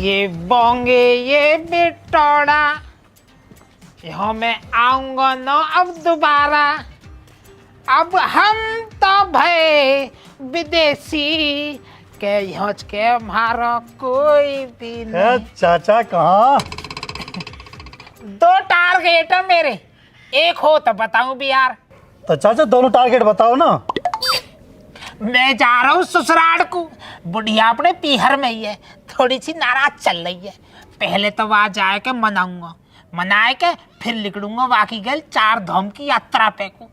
ये बोंगे ये बिटौड़ा, यहाँ मैं आऊंगा ना अब दोबारा। अब हम तो भय विदेशी के यहाँ के हमारा कोई भी नहीं। चाचा कहाँ? 2 टारगेट है मेरे, एक हो तो बताऊं भी यार। तो चाचा दोनों टारगेट बताओ ना। मैं जा रहा हूँ ससुराल को, बुढ़िया अपने पीहर में ही है, थोड़ी सी नाराज चल रही है। पहले तो वहां जाए के मनाऊंगा, मनाए के फिर निकलूंगा बाकी गल 4 धाम की यात्रा पे को।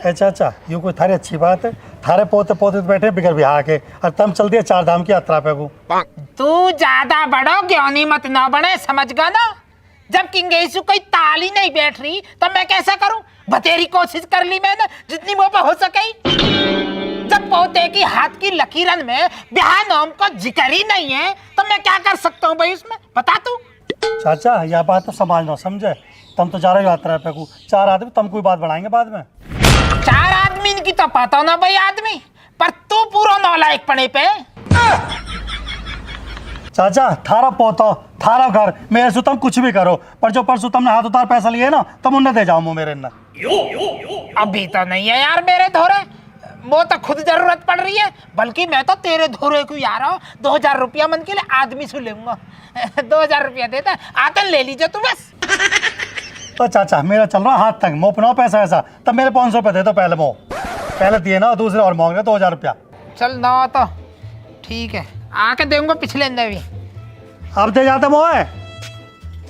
चाचा ये कोई थारी अच्छी बात है? थारे पोते पोते बैठे बिगर बिहार के और तम चल दिया 4 धाम की यात्रा पे को। तू ज्यादा बड़ो ज्ञानी मत ना बने, समझ गा ना। जब किंगेशु कोई ताली नहीं बैठ रही तो मैं कैसा करूं? बतेरी कोशिश कर ली मैंने जितनी मुंह पे हो सके। जब पोते की हाथ की लकीरन में ब्याह नाम का जिक्र ही नहीं है तो मैं क्या कर सकता हूँ भाई उसमें, बता तू। चाचा यह बात तो संभाल लो, समझे? तुम तो जा रहे हो यात्रा पे को, 4 आदमी तुम कोई बात बढ़ाएंगे बाद में। 4 आदमी की तो पता ना भाई आदमी, पर तू पूरा नालायक पड़े पे। चाचा थारा पोतो थारा घर, मेरे से तुम कुछ भी करो, पर जो परसों तुमने हाथ उतार पैसा लिए ना तुम उन्हें दे जाओ मेरे न। अभी तो नहीं है यार मेरे धोरे, वो तो खुद जरूरत पड़ रही है, बल्कि मैं तो तेरे धोरे को आ रहा हूँ। 2000 रुपया मन के लिए आदमी से लूंगा। 2000 रुपया देता आते ले लीजिए तू बस। तो चाचा मेरा चल रहा हाथ तक, मोह अपना पैसा ऐसा, तब मेरे 500 रुपये दे दो पहले, मोह पहले दिए ना, दूसरे और मांग रहे 2000 रुपया। चल ना तो ठीक है, आके देंगे पिछले अंदर भी। अब दे जाते मोह,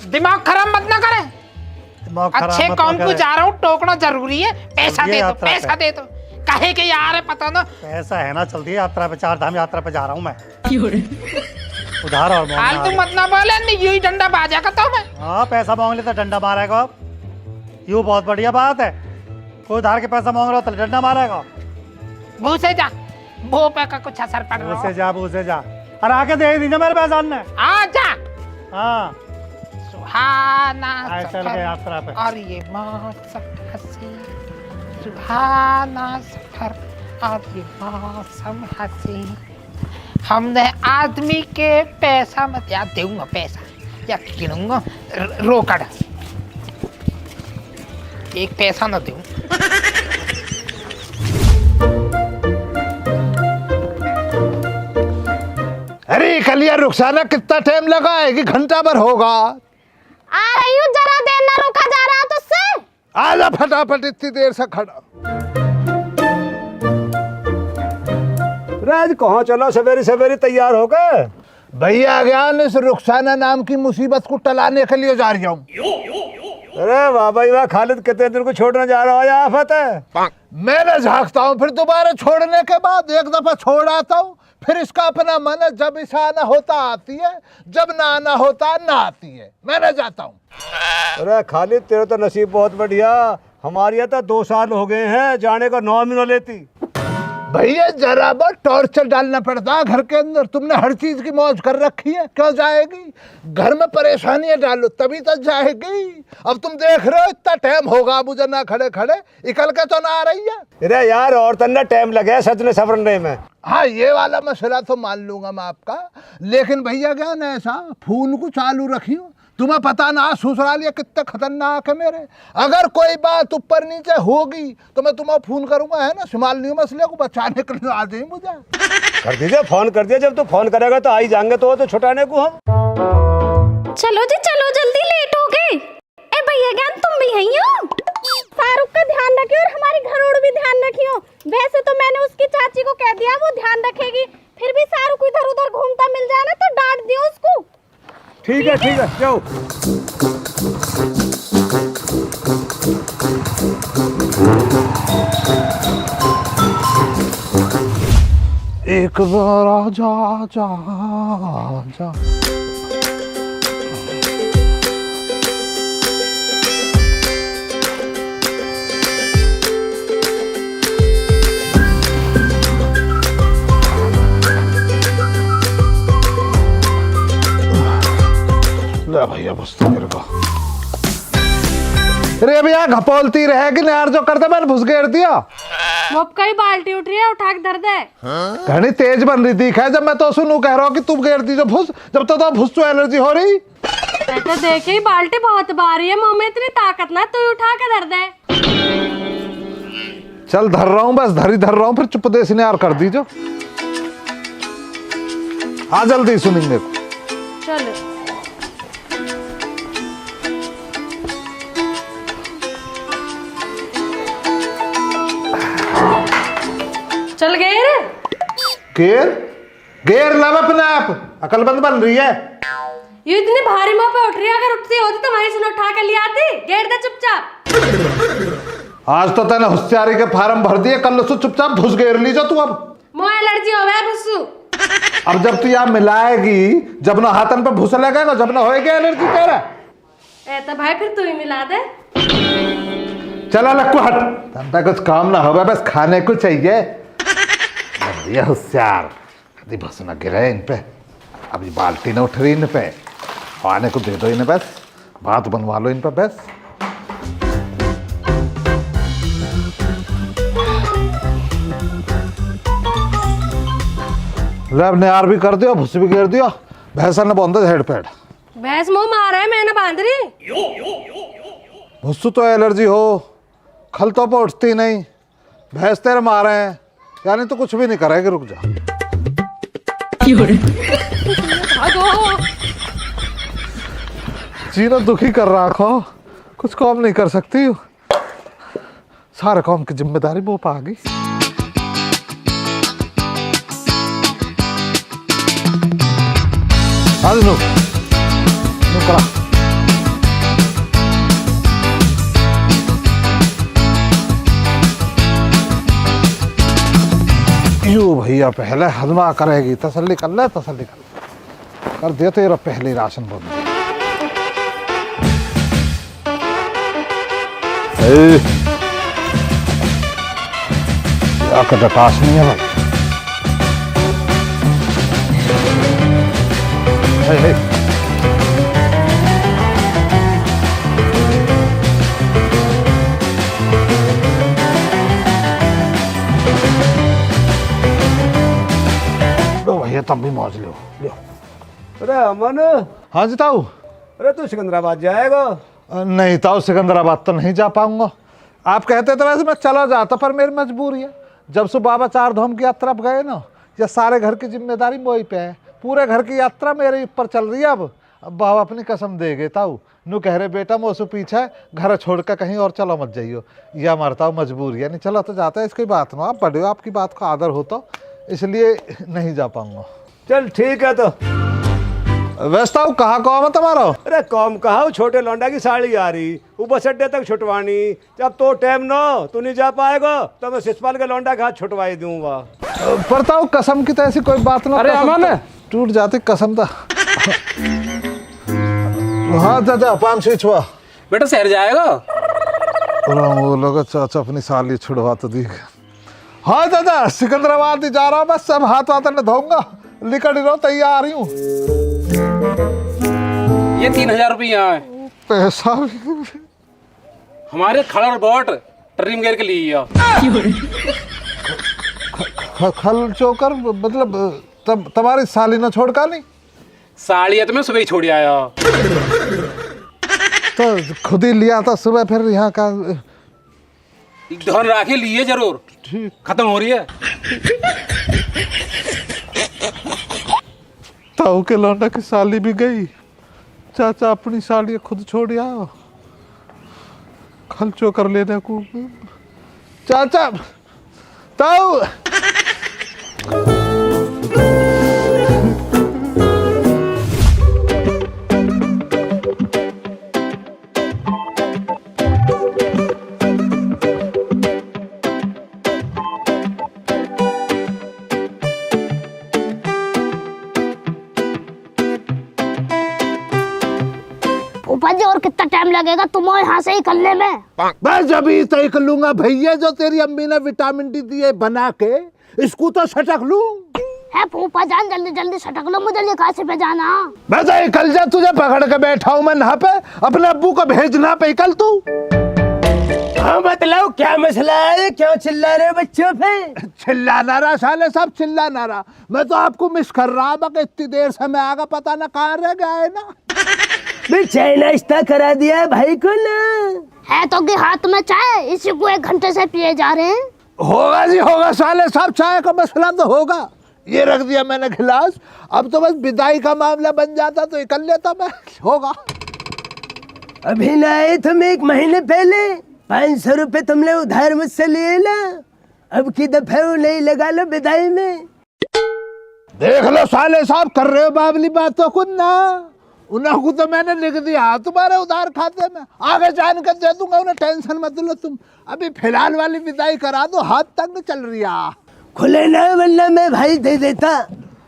दिमाग खराब मत ना करे। अच्छे काम को जा रहा हूँ, टोकना जरूरी है। पैसा दे दो, पैसा दे दो, कहे के यार है पता ना। पैसा है ना, चल दिए यात्रा पे, 4 धाम यात्रा पे जा रहा हूँ मैं। उधार और हाल तू मत ना बोले, नहीं यूं ही डंडा बाजा का तो मैं। हाँ पैसा मांग ले तो डंडा मारेगा, यूँ बहुत बढ़िया बात है। कोई उधार के पैसा मांग रहा हो तो डंडा मारेगा। भूसे जा, भू पे का कुछ असर पड़ रहा है। भूसे जा, अरे आके दे दीजिए मेरे पैसा ने। आ जा। हाँ सुहाना चल गए यात्रा पे। और ये मौसम हंसी, सुहाना सफर और ये मौसम हंसी। हमने आदमी के पैसा मत याद दूंगा, पैसा या गिनूंगा रोकड़, एक पैसा न दूं। अरे कलिया रुखसाना कितना टाइम लगा है कि घंटा भर होगा? आ रही हूँ, जरा देर ना रुका जा रहा तुझसे। आजा फटाफट, इतनी देर से खड़ा। राज कहाँ चला सवेरे सवेरे तैयार होकर? भैया ज्ञान इस रुखसाना नाम की मुसीबत को टलाने के लिए जा रहा हूँ। अरे वाह भाई वाह, खालिद कितने दिन को छोड़ने जा रहा है, आफत है। मैं झांकता हूँ, फिर दोबारा छोड़ने के बाद एक दफा छोड़ आता हूँ, फिर इसका अपना मन है, जब इसे आना होता आती है, जब ना आना होता ना आती है। मैं न जाता हूँ। अरे खालिद तेरा तो नसीब बहुत बढ़िया, हमारे यहाँ तो 2 साल हो गए हैं जाने का नाम ही न लेती। भैया जरा बहुत टॉर्चर डालना पड़ता है घर के अंदर। तुमने हर चीज की मौज कर रखी है, क्यों जाएगी? घर में परेशानियां डालो तभी तो जाएगी। अब तुम देख रहे हो इतना टाइम होगा मुझे ना खड़े खड़े, इकल के तो ना आ रही है। अरे यार और तन्ना टाइम लगे सजने सवरने में। हाँ ये वाला मसला तो मान लूंगा मैं आपका, लेकिन भैया क्या ना ऐसा फोन को चालू रखियो, तुम्हें पता ना ससुराल ये कितने खतरनाक है मेरे। अगर कोई बात ऊपर नीचे होगी तो मैं तुम्हें फोन करूंगा, है ना, संभाल लियो मसले को, बचाने के लिए आ जाइए मुझे। कर दीजिए, फोन कर दिया, जब तू फोन करेगा तो आई जाएंगे तो छुटाने को हम। चलो जी चलो, जल्दी लेट हो गए। ए भैया ज्ञान तुम भी हैं हो? फारूक का ध्यान रखियो और हमारी घरोड़ भी ध्यान रखियो। वैसे तो मैंने उसकी चाची को कह दिया, वो ध्यान रखेगी, फिर भी शाहरुख इधर उधर घूमता मिल जाए ना तो डांट दियो उसको। ठीक है जाओ। एक बार आजा जा जा। ले भैया बस तो मेरे को अरे भैया घपोलती रहेगी ना यार, जो करते मैंने भुस घेर दिया। मोप कई बाल्टी उठ रही है, उठा के धर दे। घनी तेज बन रही दिखा जब मैं तो सुनू कह रहा हूँ कि तुम घेर दी जो भुस, जब तो भुस तो एलर्जी हो रही। तो देखे ही बाल्टी बहुत भारी है, मुंह में इतनी ताकत ना, तू उठा के धर दे। चल धर रहा हूँ, बस धरी धर रहा हूँ, फिर चुप देसी ने यार कर दी जो। हाँ जल्दी सुनेंगे। चल चल घेर घेर घेर लव अपने आप, अकलमंद बन रही है। ये इतनी भारी मुंह पे उठ रही है, अगर उठती होती तो वहीं से उठा के ले आती। घेर दे चुपचाप। आज तो तैने होशियारी के फार्म भर दिए, कल से चुपचाप भुस घेर लीजो तू। अब मुंह एलर्जी हो गया भुस्सू। अब जब तू यहाँ मिलाएगी, जब ना हाथन पे भूसा लगेगा, जब ना होएगी एलर्जी तेरा। ए तो भाई फिर तू ही मिला दे। चला लक्कू हट, धंधा कुछ काम ना होगा, बस खाने को चाहिए। ये होशियार कभी भूस ना गिरे इन पे। अभी बाल्टी ना उठ रही इन पे, खाने को दे दो इन्हें, बस बात बनवा लो इन पे बस। लैब ने यार भी कर दिया, भूस भी गिर दिया, भैंसा ने बांधा हेड पैड। भैंस मुंह मार है, मैंने बांध रही। भुस्सू तो एलर्जी हो, खल तो पे उठती नहीं, भैंस तेरे मारे हैं, यानी तो कुछ भी नहीं करेगी। रुक जा, जीना दुखी कर रखो, कुछ काम नहीं कर सकती। सारे काम की जिम्मेदारी वो पा गई। आज नो करा यू भैया, पहले हजमा करेगी, तसल्ली कर ले, तसल्ली कर दे तेरा पहले राशन बंद। टास नहीं है भाई। हे भैया तब भी मौज लो। अरे अमन, हाँ जी ताऊ। अरे तू सिकंदराबाद जाएगा? नहीं ताऊ, सिकंदराबाद तो नहीं जा पाऊंगा। आप कहते तो वैसे मैं चला जाता, पर मेरी मजबूरी है। जब से बाबा चार धाम की यात्रा गए ना, ये सारे घर की जिम्मेदारी मोई पे है। पूरे घर की यात्रा मेरे ऊपर चल रही है। अब बाबा अपनी कसम दे गए ताऊ, नू कह रहे बेटा मोसू पीछे घर छोड़ कर कहीं और चलो मत जाइयो। यह मरता हूँ मजबूरी है, नहीं चलो तो जाता है, इसकी बात ना, आप बड़े हो, आपकी बात का आदर हो, तो इसलिए नहीं जा पाऊंगा। चल ठीक है। तो वैसे ताऊ कहाँ काम है तुम्हारा? अरे कौम कहा, छोटे लौंडा की साड़ी आ रही, वो बस अड्डे तक छुटवानी। जब तो टाइम ना तू नहीं जा पाएगा तो मैं शिषपाल के लौंडा के हाथ छुटवाई दूंगा। पर ताऊ कसम की तो ऐसी कोई बात ना। अरे अमन, टूट जाती कसम था। हाँ चाचा, पाम स्विच हुआ बेटा शहर जाएगा? वो लोग चाचा अपनी साली छुड़वा तो दी। हाँ चाचा, सिकंदराबाद ही जा रहा हूँ, बस सब हाथ वाथ न धोऊंगा, निकल रहा, तैयार ही हूँ। ये 3000 रुपया है। पैसा हमारे खड़ा बोट ट्रिम गेर के लिए खल चोकर, मतलब तुम्हारी साली न छोड़ का नहीं? साड़ी है तो मैं सुबह ही छोड़ आया। तो खुद ही लिया था सुबह, फिर यहाँ का ध्यान रखे लिए जरूर। ठीक, खत्म हो रही है। ताऊ के लौंडा की साली भी गई, चाचा अपनी साली खुद छोड़ आओ, खर्चो कर लेने को। चाचा ताऊ जी, और कितना टाइम लगेगा तुम यहाँ से ही करने में? बस अभी तय कर लूंगा भैया, जो तेरी अम्मी ने विटामिन डी दिए बना के, इसको तो सटक लूं। है फूफा जान, जल्दी जल्दी सटक लो, मुझे निकासी पे जाना। बस कल जा, तुझे पकड़ के बैठा हूं मैं यहाँ पे, अपने अब्बू को भेजना पे कल तू। हाँ बतलाओ क्या मसला है, क्यों चिल्ला रहे हो बच्चों पे? चिल्ला ना रहा साले सब, चिल्ला ना रहा। मैं तो आपको मिस कर रहा था कि इतनी देर से मैं आगा, पता ना कहाँ रह गया है ना। भाई चाय नाश्ता करा दिया है भाई को ना? है तो कि हाथ में चाय, इसी को 1 घंटे से पिए जा रहे हैं। होगा जी होगा साले सब, चाय का मसला तो होगा। ये रख दिया मैंने गिलास, अब तो बस विदाई का मामला बन जाता तो निकल लेता मैं। होगा अभी लाए तुम 1 महीने पहले 500 रुपए तुमने उधार मुझसे लिए ना, अब की दफे वो नहीं लगा लो विदाई में। देख लो साले साहब, कर रहे हो बाबली बातों को ना। उन्हें को तो मैंने लिख दिया तुम्हारे उधार खाते में, आगे जान कर दे दूंगा उन्हें, टेंशन मत लो तुम। अभी फिलहाल वाली विदाई करा दो, हाथ तंग चल रही है। खुले ना वरना मैं भाई दे देता।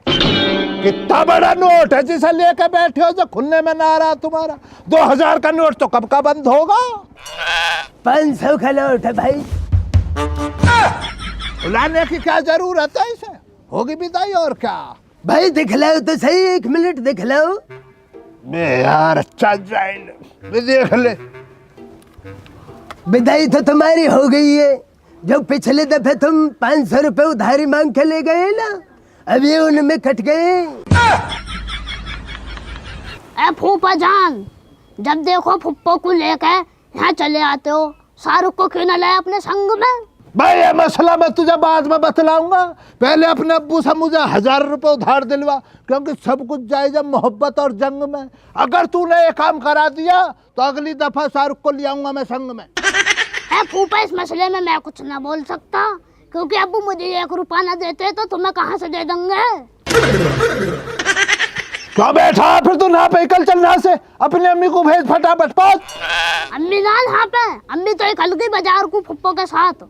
कितना बड़ा नोट है जिसे लेके बैठे हो जो खुलने में ना आ रहा तुम्हारा? 2000 का नोट तो कब का बंद होगा? 500 का नोट है भाई। बुलाने की क्या जरूरत है इसे, होगी विदाई और क्या। भाई दिखलाओ तो सही, 1 मिनट दिखलाओ। बे यार अच्छा जाइल, देख ले। विदाई तो तुम्हारी हो गई है। जो पिछले दफे तुम 500 रुपए उधारी मांग के ले गए ना, अब ये उनमें कट गए। ए फूफा जान, जब देखो फुप्पो को लेकर यहाँ चले आते हो, शाहरुख को क्यों न लाए अपने संग में? भाई ये मसला मैं तुझे बाद में बतलाऊंगा, पहले अपने अब्बू से मुझे 1000 रुपए उधार दिलवा, क्योंकि सब कुछ जायज मोहब्बत और जंग में। अगर तूने ये काम करा दिया तो अगली दफा शाहरुख को ले आऊंगा मैं संग में। फूफा इस मसले में मैं कुछ ना बोल सकता, क्योंकि अब्बू मुझे 1 रुपया न देते तो तुम्हें कहाँ से दे देंगे। क्या बैठा फिर तू ना पे, कल चलना से अपनी अम्मी को भेज फटाफट पास। अम्मी ना यहाँ पे, अम्मी तो एक हल्की बाजार को फुप्पो के साथ।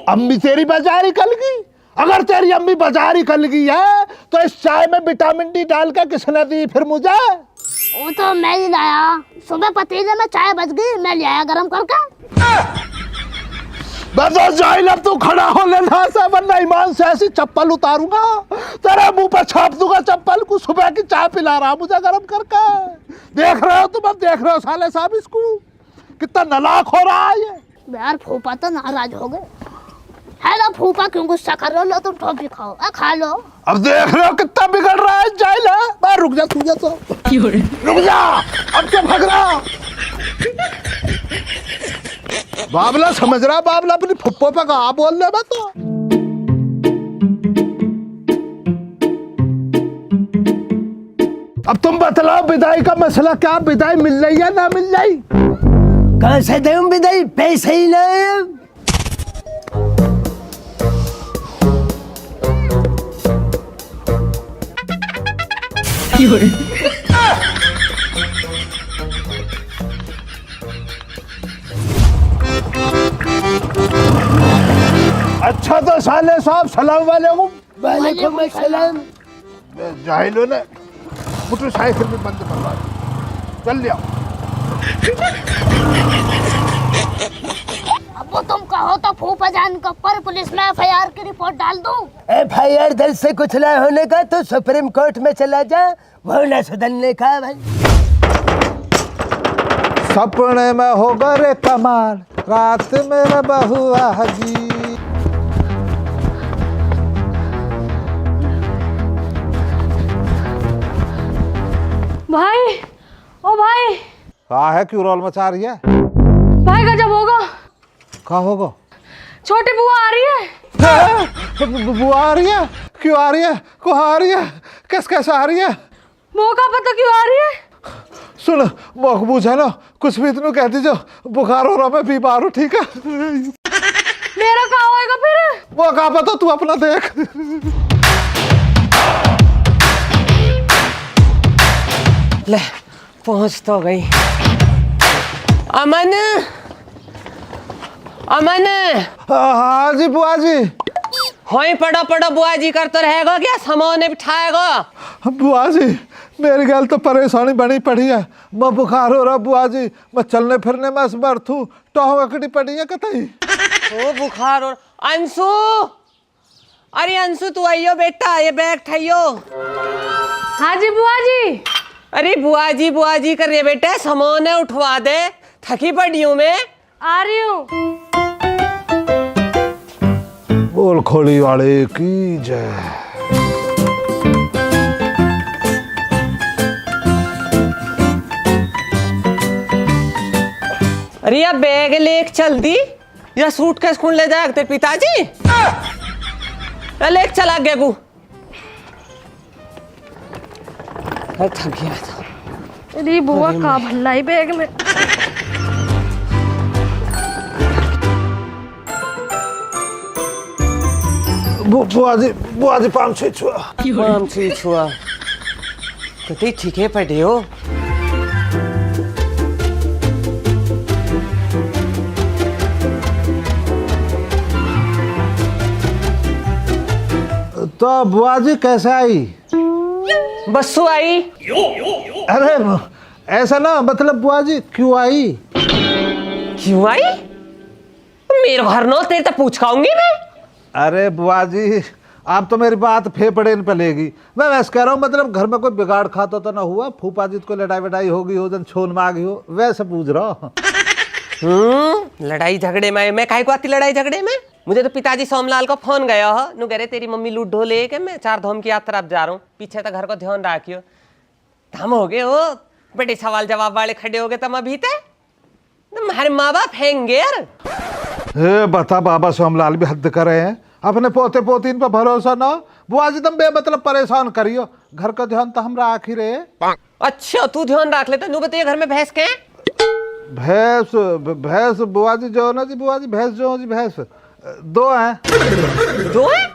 अम्मी तेरी बाजार ही कल गई? अगर तेरी अम्मी बाजार ही कल गई है तो इस चाय में विटामिन डी डाल के किसने दी फिर मुझे? वो तो मैं ही लाया, सुबह पतीले में चाय बच गई, मैं ले आया गरम करके। बस जाइल, अब तू खड़ा हो लेना से, वरना ईमान से ऐसी चप्पल उतारूंगा तेरे मुंह पे, छाप दूंगा चप्पल को। सुबह की चाय पिला रहा मुझे गरम करके, देख रहे हो तुम, अब देख रहे हो साले साहब इसको कितना नालायक हो रहा है ये। यार फूफा तो नाराज हो गए। हेलो फूफा, क्यों गुस्सा कर रहे हो? लो तुम टॉफी खाओ, खा लो। अब देख रहे हो कितना बिगड़ रहा है जाइल है। रुक जा तू, तो रुक जा, अब क्या भाग रहा? बाबला समझ रहा, बाबला अपनी फुप्पो पे कहा बोल रहे तो। अब तुम बतलाओ विदाई का मसला क्या, विदाई मिल रही है ना मिल रही? कहाँ से दूं विदाई, पैसे ही ना है। अच्छा तो साले साहब सलाम वालेकुम। वालेकुम अस्सलाम। जाहिलों ने मोटरसाइकिल में बंद करवा दी, चल लिया। अब तुम कहो तो फूफा जान के ऊपर पुलिस में FIR की रिपोर्ट डाल दूं? FIR दल से कुछ ना होने का तो सुप्रीम कोर्ट में चला जा, वो न सुधरने का। भाई सपने में होगा रे कमाल, रात में बहू आगी। भाई, ओ भाई, कहा है क्यों रोल मचा रही है? भाई गजब होगा। कहा होगा? छोटी बुआ आ रही है। बुआ आ रही है? क्यों आ रही है? कहाँ आ रही है? कैसे आ रही है? मौका पता क्यों आ रही है? सुन मकबूज है ना, कुछ भी इतनों कह दीजो, बुखार हो रहा, मैं बीमार हूँ, ठीक है? मेरा कहाँ होएगा फिर? वो कहा पता, तू अपना देख। ले पहुंच तो गई। अमन, अमन। हाँ जी बुआ जी। होई पड़ो पड़ो बुआ जी करते रहेगा क्या, सामान बिठाएगा? बुआ जी मेरी गल तो परेशानी बनी पड़ी है, मैं बुखार हो रहा बुआ जी, मैं चलने फिरने में असमर्थ हूँ, टोह अकड़ी पड़ी है कतई। ओ बुखार और अंशु, अरे अंशु तू आइयो बेटा, ये बैग ठाइयो। हाँ जी बुआ जी। अरे बुआ जी कर रही बेटा, सामान है उठवा दे, थकी पड़ी हूँ मैं। आ रही हूँ। बोल खोली वाले की जय। अरे या बैग लेक चल दी या सूट के स्कूल ले जाए तेरे पिताजी। लेक चला गया गु। थक गया था। अरे बुआ का भलाई बैग में। बुआ जी 5-6 छुआ। माम छी छुआ तो ते ठीक है पड़े हो। तो बुआ जी कैसे आई? बस्सू आई। अरे ऐसा ना, मतलब बुआ जी क्यों आई? क्यों आई? मेरे घर नो तेरे तो पूछ खाऊंगी मैं। अरे बुआ जी आप तो मेरी बात फेफड़े पे लेगी। मैं वैसे कह रहा हूँ, मतलब घर में कोई बिगाड़ खाता तो ना हुआ? फूफा जी को लड़ाई वड़ाई होगी हो, जन छोन मांगी हो, वैसे पूछ रहा हूँ। लड़ाई झगड़े में मैं काहे को आती लड़ाई झगड़े में? मुझे तो पिताजी सोमलाल को फोन गया हो नु कह रहे तेरी मम्मी लूडो लेके मैं 4 धाम की यात्रा जा रहा हूँ, पीछे तो घर को ध्यान रखियो। हम हो गए हो बड़े सवाल जवाब वाले खड़े हो गए तुम अभी तक। तुम्हारे माँ बाप हैंगे यार। बता बाबा सोमलाल भी हद कर रहे हैं। अपने पोते पोतीन पर भरोसा ना। बुआ जी तुम बेमतलब परेशान करियो, घर का ध्यान तो हम राख ही रहे। अच्छा तू ध्यान रख लेता। नु बताइए घर में भैंस के? भैंस बुआ जी जो ना जी, बुआ जी भैंस जो जी, भैंस 2 हैं। 2 है?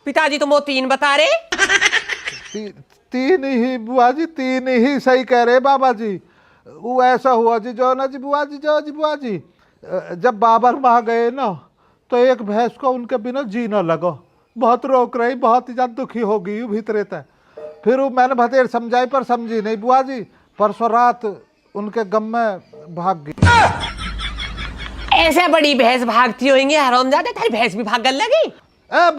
पिताजी तो वो 3 बता रहे। 3 ही बुआ जी, 3 ही सही कह रहे बाबा जी। वो ऐसा हुआ जी जो ना जी बुआ जी, जो जी बुआ जी, जब बाबर माँ गए ना तो एक भैंस को उनके बिना जी न लगा, बहुत रोक रही, बहुत ही ज्यादा दुखी हो गई भीतरे तक। फिर वो मैंने भतेर समझाई पर समझी नहीं बुआ जी, परसों रात उनके गम में भाग गई। ऐसे बड़ी भैंस भागती होंगी हरामजादे, तेरी भैंस भी भागने लगी।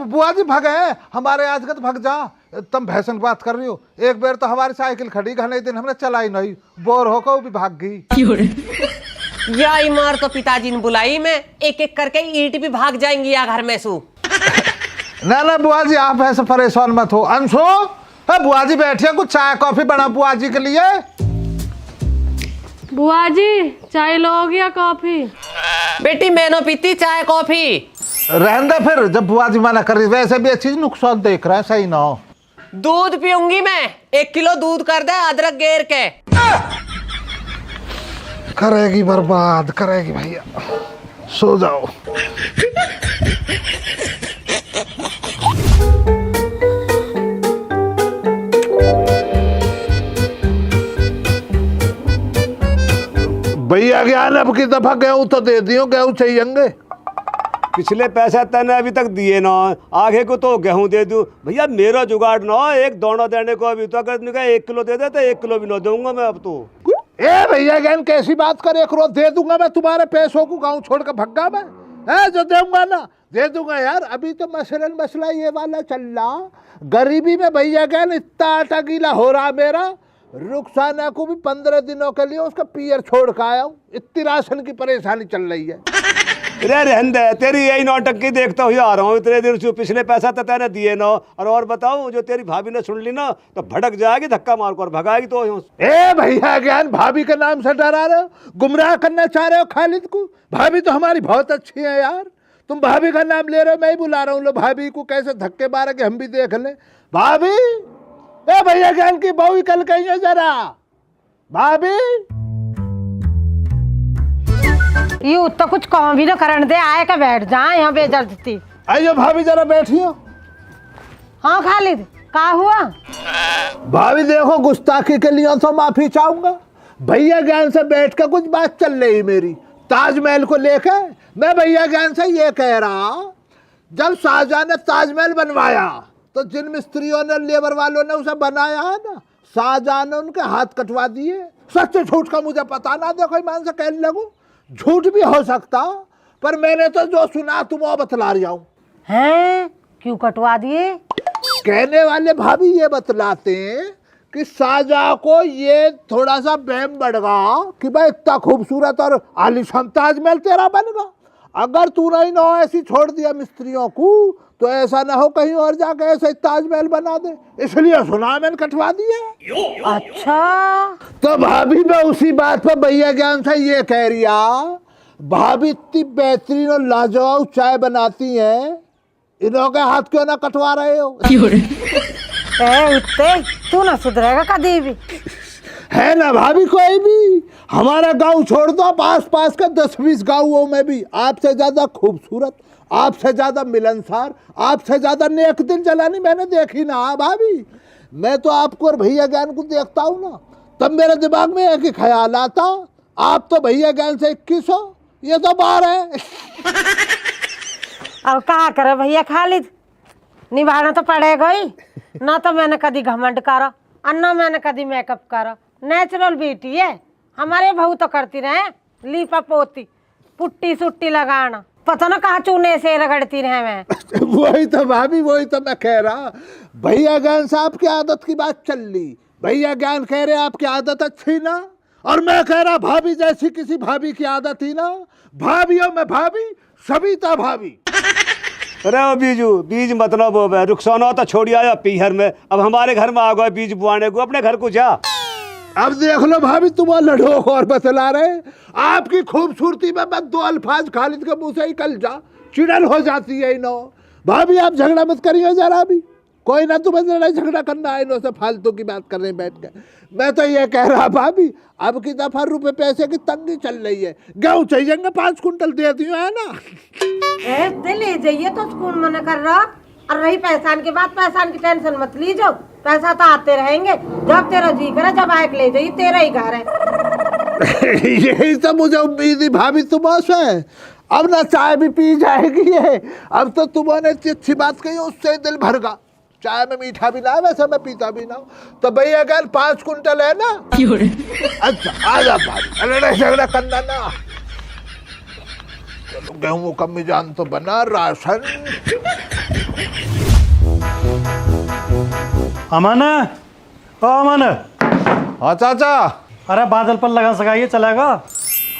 बुआ जी भागे हमारे आज का तो भाग जा। तुम भैंसन की बात कर रही हो? एक बार तो हमारी साइकिल खड़ी, घने दिन हमने चलाई नहीं, बोर होकर वो भी भाग गई। या मार तो पिताजी ने बुलाई, मैं एक एक करके ईंट भी भाग जाएंगी या घर में सू। ना बुआ जी आप ऐसे परेशान मत हो। अंशु बुआ जी बैठिए, कुछ चाय कॉफी बना बुआ जी के लिए। बुआ जी चाय लोगी या कॉफी? बेटी मैंने पीती चाय कॉफी। रहने दे फिर, जब बुआ जी मना कर रही। वैसे भी ये चीज नुकसान देख रहा है, सही ना हो। दूध पीऊंगी मैं, 1 किलो दूध कर दे अदरक गेर के। करेगी बर्बाद करेगी भैया, सो जाओ। भैया ज्ञान अब की दफा गेहूं तो दे दियो, गेहूं चाहिए। पिछले पैसे तने अभी तक दिए ना, आगे को तो गेहूं दे दूं। भैया मेरा जुगाड़ ना एक दाना देने को, अभी तो अगर 1 किलो दे दे तो 1 किलो भी ना दूंगा मैं अब तो। ए भैया ज्ञान कैसी बात करे, 1 रोज दे दूंगा मैं तुम्हारे पैसों को, गाँव छोड़ कर भग्गा मैं। जो दूंगा ना दे दूंगा यार। अभी तो मसला ये वाला चल रहा, गरीबी में भैया ज्ञान इतना आटा गीला हो रहा मेरा। रुखसाना को भी 15 दिनों के लिए उसका पियर छोड़ कर आया हूँ, इतनी राशन की परेशानी चल रही है। रहन दे, तेरी यही नौटंकी देखता हुआ आ रहा हूँ इतने दिन से। पिछले पैसा तो तेने दिए ना, और बताऊं जो तेरी भाभी ने सुन ली ना तो भड़क जाएगी, धक्का मार कर भगाएगी। तो ए भैया ज्ञान भाभी के नाम से डरा रहे हो, गुमराह करना चाह रहे हो खालिद को? भाभी तो हमारी बहुत अच्छी है यार, तुम भाभी का नाम ले रहे हो, मैं ही बुला रहा हूँ। लो भाभी को कैसे धक्के मारे कि हम भी देख लें। भाभी, ए भैया ज्ञान की बहू कल कहिए जरा। भाभी यू तो कुछ काम भी ना करने दे, आए का बैठ जाए यहाँ बेइज्जती। आइयो भाभी जरा बैठियो। हाँ खालिद का हुआ? भाभी देखो गुस्ताखी के लिए तो माफी चाहूंगा। भैया ज्ञान से बैठ कर कुछ बात चल रही मेरी ताजमहल को लेकर। मैं भैया ज्ञान से ये कह रहा, जब शाहजहां ने ताजमहल बनवाया तो जिन मिस्त्रियों ने लेबर वालों ने उसे बनाया है ना, शाहजहां ने उनके हाथ कटवा दिए। सच झूठ का मुझे पता ना, देखो ईमान से कहने लगूं, झूठ भी हो सकता, पर मैंने तो जो सुना तुम वो बतला रहा हूं। हैं क्यों कटवा दिए? कहने वाले भाभी ये बतलाते हैं कि साजा को ये थोड़ा सा बहम बढ़ गया कि भाई इतना खूबसूरत और आलीशान ताजमहल तेरा बनेगा। अगर तू नहीं ना ऐसी छोड़ दिया मिस्त्रियों को तो ऐसा ना हो कहीं और जाके ऐसे ताजमहल बना दे, इसलिए सुना मैंने कटवा दिया। अच्छा तो भाभी मैं उसी बात पर भैया ज्ञान से ये कह रिया, भाभी इतनी बेहतरीन और लाजवाब चाय बनाती हैं, इन्हों के हाथ क्यों ना कटवा रहे हो? ए उत्ते तू ना सुधरेगा कभी भी। है ना भाभी, कोई भी हमारा गांव छोड़ दो, आस पास के 10-20 गांवों में भी आपसे ज्यादा खूबसूरत, आपसे ज्यादा मिलनसार, आपसे ज्यादा नेक दिल जलानी मैंने देखी ना भाभी। मैं तो आपको और भैया ज्ञान को देखता हूँ ना, तब मेरे दिमाग में एक ही ख्याल आता, आप तो भैया ज्ञान से 21 हो, ये तो 12 है। अब क्या करे भैया खालिद, निभाना तो पड़ेगा ही ना। तो मैंने कभी घमंड करा और ना मैंने कभी मेकअप करा, नेचुरल ब्यूटी है। हमारे बहू तो करती रहे लीपा पोती, पुट्टी सुट्टी लगाना, पता ना कहाँ चूने से रगड़ती रहे मैं। वही तो भाभी, वही तो मैं कह रहा, भैया ज्ञान साहब की आदत की बात चल ली, भैया ज्ञान कह रहे आपकी आदत अच्छी ना, और मैं कह रहा भाभी जैसी किसी भाभी की आदत ही ना। भाभीओ में भाभी, सविता भाभी। अरे वो बीजू बीज मतलब वो रुखसाना तो छोड़ी आया पीहर में, अब हमारे घर में आ गए बीज बुआने को, अपने घर को जा। अब देख लो भाभी, तुम्हारा लड़ो और बतला रहे, आपकी खूबसूरती में मैं 2 अल्फाज खालिद के मुंह से ही कल जा चिड़न हो जाती है इनो। भाभी आप झगड़ा मत करिए जरा भी, कोई ना तुम्हें लड़ाई झगड़ा करना है इनो से, फालतू की बात कर रहे बैठ के। मैं तो ये कह रहा भाभी, अब की दफा रुपए पैसे की तंगी चल रही है, गेहूँ चाहिए 5 कुंटल दे दी है ना। ए ले जाइए तो स्कूल मना कर रहा। और रही पहचान की बात, पहचान की टेंशन मत लीजिए, पैसा तो आते रहेंगे, जब तेरा जी करे जब आए ले जाइए, तेरा ही घर है। यही तो मुझे उम्मीद ही भाभी तुम्हारे से। अब ना चाय भी पी जाएगी है, अब तो तुम्हारे अच्छी बात कही उससे दिल भर गया। चाय में मीठा भी ना है, वैसे मैं पीता भी ना हूँ, तो भैया अगर 5 कुंटल है ना। अच्छा आ जा भाभी, लड़ाई झगड़ा करना ना, चलो गेहूं कम में जान तो बना राशन। अमन, ओ अमन। हाँ चाचा। अरे बादल पर लगन सगाइए, चलेगा?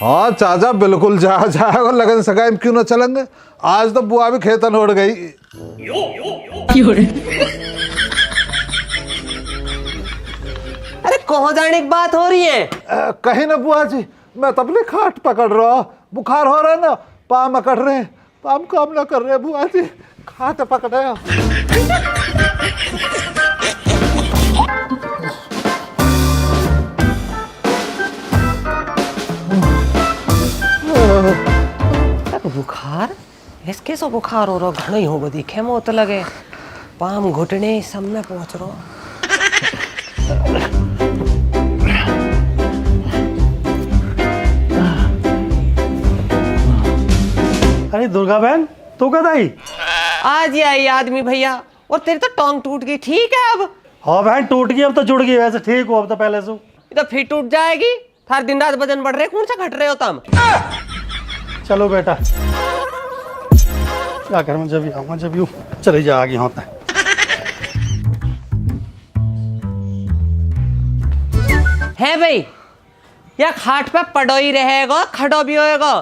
हाँ चाचा बिल्कुल जाएगा, लगन सगाई में क्यों ना चलेंगे। आज तो बुआ भी खेतन उड़ गई। अरे कहाँ जाने की बात हो रही है? कहीं ना बुआ जी, मैं तबले खाट पकड़ रहा, बुखार हो रहा है ना, पाँव अकड़ रहे, पाँव काम ना कर रहे बुआ जी, खाट पकड़े। बुखार इसके सो बुखार हो रहा, घना ही होगा, दिखे मो तो लगे पाम घुटने सब में पहुंच रहा। अरे दुर्गा बहन, तू कद आई? आज ही आई आदमी भैया, और तेरी तो टांग टूट गई, ठीक है अब? हाँ बहन टूट गई, अब तो जुड़ गई, वैसे ठीक हो अब तो पहले से। तो फिर टूट जाएगी, हर दिन रात वजन बढ़ रहे, कौन सा घट रहे हो तुम? चलो बेटा, क्या कर, मैं जब आऊँगा जब यूँ चले जा आगे होता है। है भाई, या खाट पे पड़ो ही रहेगा, खड़ो भी होएगा,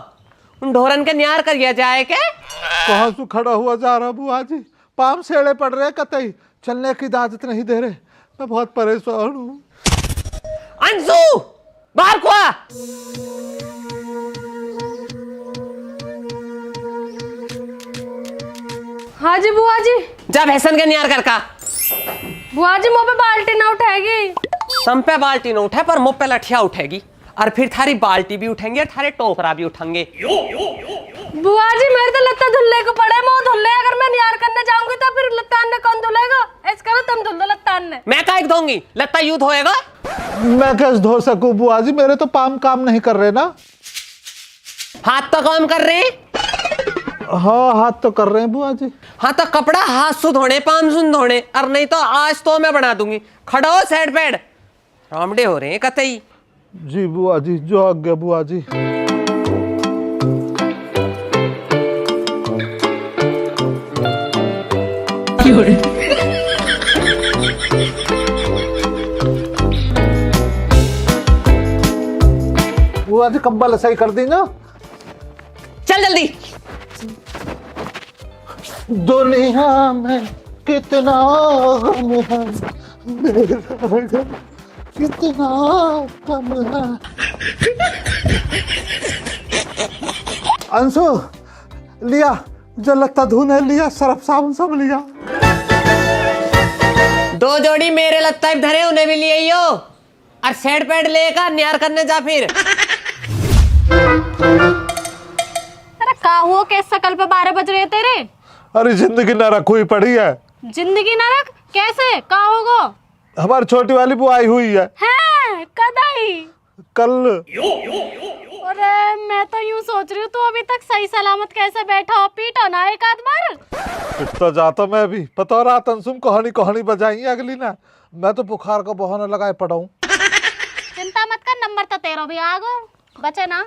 उन ढोरन के न्यार करिया जाए के? कहाँ से खड़ा हुआ जा रहा बुआ जी, पाम सेड़े पड़ रहे, कतई चलने की इजाजत नहीं दे रहे, मैं बहुत परेशान हूँ। अंशु बाहर को आ। हाँ जी बुआ जी। जा भैसन के न्यार कर का। बुआ जी मुँह पे बाल्टी ना उठाएगी। सम पे बाल्टी न उठे पर मुँह पे लठिया उठेगी, और फिर थारी बाल्टी भी उठेंगे और थारे टोकरा भी उठेंगे। बुआ जी मेरे तो लत्ता धुलने को पड़े, मुँह धुलने, अगर मैं न्यार करने जाऊंगी तो फिर लत्तान ने कौन धुलेगा? ऐसे करो तुम धुल दो लत्तान ने। मैं काहे दूंगी, लत्ता यूं धोएगा? मैं कैसे धो सकूं बुआ जी, मेरे तो पाम काम नहीं कर रहे ना। हाथ तो काम कर रहे हैं? हाँ हाथ तो कर रहे हैं बुआ जी। हाँ तो कपड़ा हाथ से धोने, पाम से धोने, और नहीं तो आज तो मैं बना दूंगी। खड़ा हो साइड पेड़, रामडे हो रहे हैं कतई। जी बुआ जी, जो आज्ञा बुआ जी। बुआ जी कंबल सही कर दी ना। चल जल्दी। दुनिया में कितना गम है, मेरा गम कितना कम है। अंशु लिया, जो लगता धुन है लिया, सरफ साबुन सब लिया। 2 जोड़ी मेरे लत्ता धरे उन्हें भी लिए यो, और सेट पैड लेकर न्यार करने जा फिर। अरे का हुआ, कैस सकल पे 12 बज रहे तेरे? अरे जिंदगी नरक हुई पड़ी है। जिंदगी नरक कैसे, का होगा? हमारी छोटी वाली बुआ आई हुई है। हैं, कद आई? कल। अरे मैं तो यूं सोच रही हूँ तू अभी तक सही सलामत कैसे बैठा हो, पीटो ना एक आध बार। पिट तो जाता मैं भी, पता रहा तंसुम कहानी कहानी बजाई अगली ना। मैं तो बुखार का बहाना लगाए पड़ा हूँ। चिंता मत कर, नंबर तो तेरा भी आ गो, बचे ना।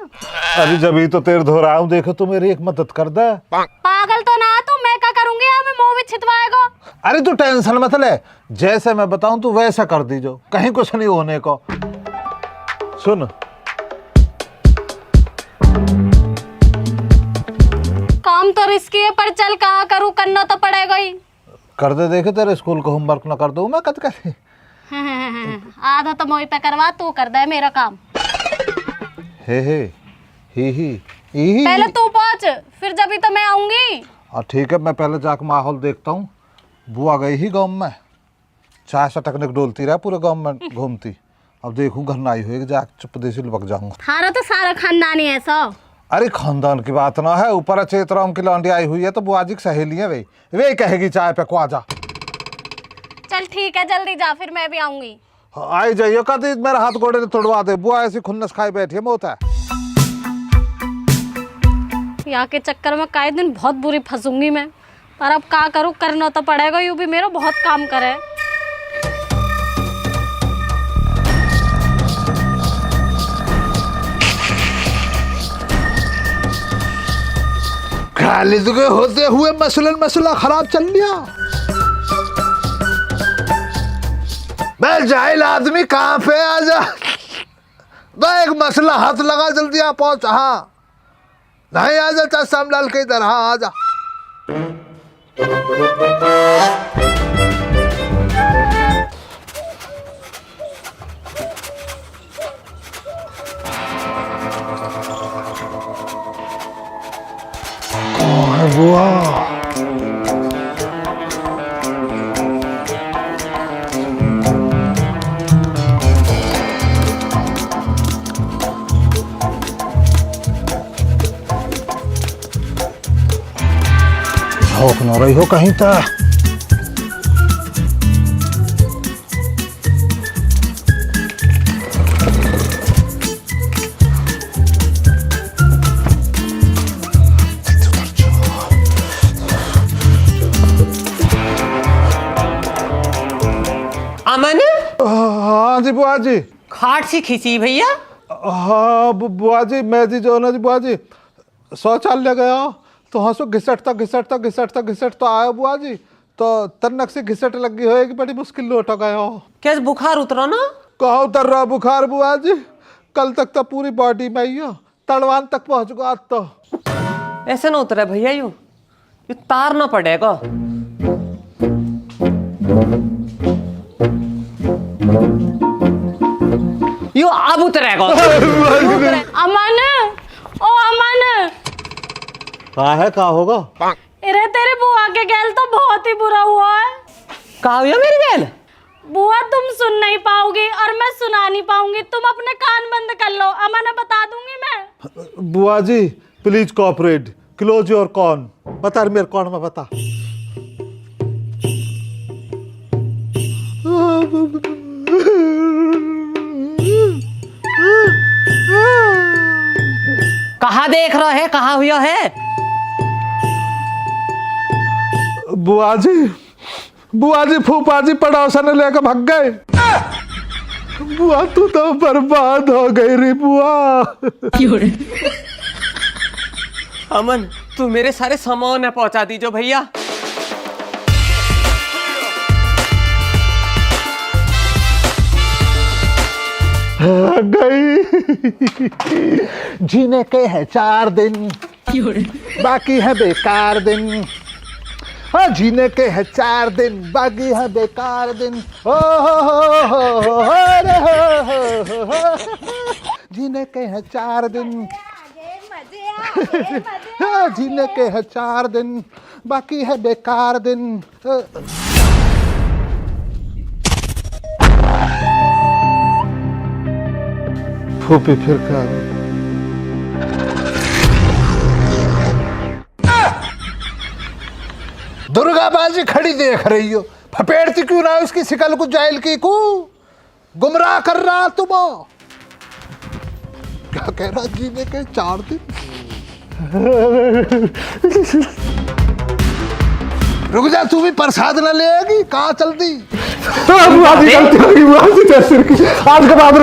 अरे जब ही तो तेरे धो रहा हूँ, देखो तू मेरी एक मदद कर दे। पागल तो ना तू, मैं क्या करूंगी, हमें मुंह भी छिदवाएगा। अरे तू टेंशन मत ले, जैसे मैं बताऊं तू वैसा कर दीजो, कहीं कुछ नहीं होने को। सुन, काम तो रिस्की है पर चल, कहाँ करूँ, करना तो पड़ेगा ही। कर दे, देखे तेरे स्कूल का होमवर्क ना कर दूं मैं कद कैसे। आधा तो मोई पे करवा, तू कर दे मेरा काम। हे ही पहले तू पहुंच, फिर जब ही तो मैं आऊंगी। ठीक है, मैं पहले जाकर माहौल देखता हूँ। बुआ गई ही गाँव में, चाय सटकने को डोलती रहा, पूरे गाँव में घूमती। अब देखूँ घर ना आई हुई, जाकर चुपदेसी लपक जाऊंगा। थारा तो सारा खानदानी है सब। अरे खानदान की बात ना है, ऊपर चेतराम की लौंडी आई हुई है तो बुआ जी की सहेली है, वे कहेगी चाय पे को जा। चल ठीक है, जल्दी जा, फिर मैं भी आऊंगी। आई जाइयो, कभी मेरा हाथ गोड़े ने तोड़वा दे, बुआ ऐसी खुन्नस खाई बैठी है मोता। यहाँ के चक्कर में कई दिन बहुत बुरी फंसूंगी मैं, पर अब क्या करूँ, करना तो पड़ेगा, यूं भी मेरा बहुत काम करे। खालिद के होते हुए मसला खराब चल लिया। मैं जाहिल आदमी कहाँ पे आ जा, एक मसला हाथ लगा, जल्दी आ पहुंच। हाँ नहीं आ जा, चाहे श्यामलाल के इधर। हाँ आ जा। कौन है बुआ? न रही हो कहीं तो। अमन, हाँ जी बुआ जी। खाट सी खींची भैया। हाँ बुआ जी, मैं जी जो ना जी बुआ जी शौचालय गया तो हाँ सो घिसटता आया बुआ जी, तो तन्नक से घिसट लगी होएगी, बड़ी मुश्किल लौट गया हो। क्या बुखार उतरा ना? कहा उतर रहा बुखार बुआ जी, कल तक तो पूरी बॉडी में ही हो, तड़वान तक पहुंच गया। तो ऐसे ना उतरा भैया, यूं तारना पड़ेगा। यूं अब उतरेगा। अमन, ओ अमन, का होगा? अरे तेरे बुआ के गैल तो बहुत ही बुरा हुआ है। कहा हुआ मेरी गैल? बुआ तुम सुन नहीं पाओगी और मैं सुना नहीं पाऊंगी, तुम अपने कान बंद कर लो, अमन बता दूंगी मैं। बुआ जी प्लीज कोऑपरेट, क्लोज योर कॉन। बता मेरे कौन में बता। कहा देख रहा है, कहा हुआ है? बुआ जी फूफा जी पड़ोसन लेकर भाग गए। बुआ तू तो बर्बाद हो गई रे बुआ। अमन तू मेरे सारे सामान पहुंचा दीजो भैया। गई। जीने के हैं 4 दिन, बाकी है बेकार दिन। हाँ, जीने के हैं 4 दिन, बाकी है बेकार दिन। ओ हो रे हो। जीने के हैं 4 दिन, हाँ, जीने के हैं 4 दिन, बाकी है बेकार दिन। फूफी फिर क्या? दुर्गा बाजी खड़ी देख रही हो, फपेड़ती क्यों ना उसकी शिकल को जाइल की को? गुमराह कर रहा तुम। क्या कह रहा? जीने के 4 दिन। रुक जा, तू भी प्रसाद न ले आएगी? कहाँ चलती? आज के बाद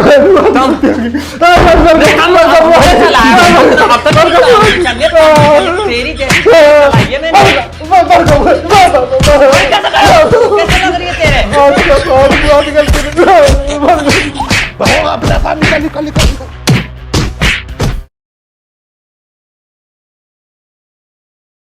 अपना काम निकल।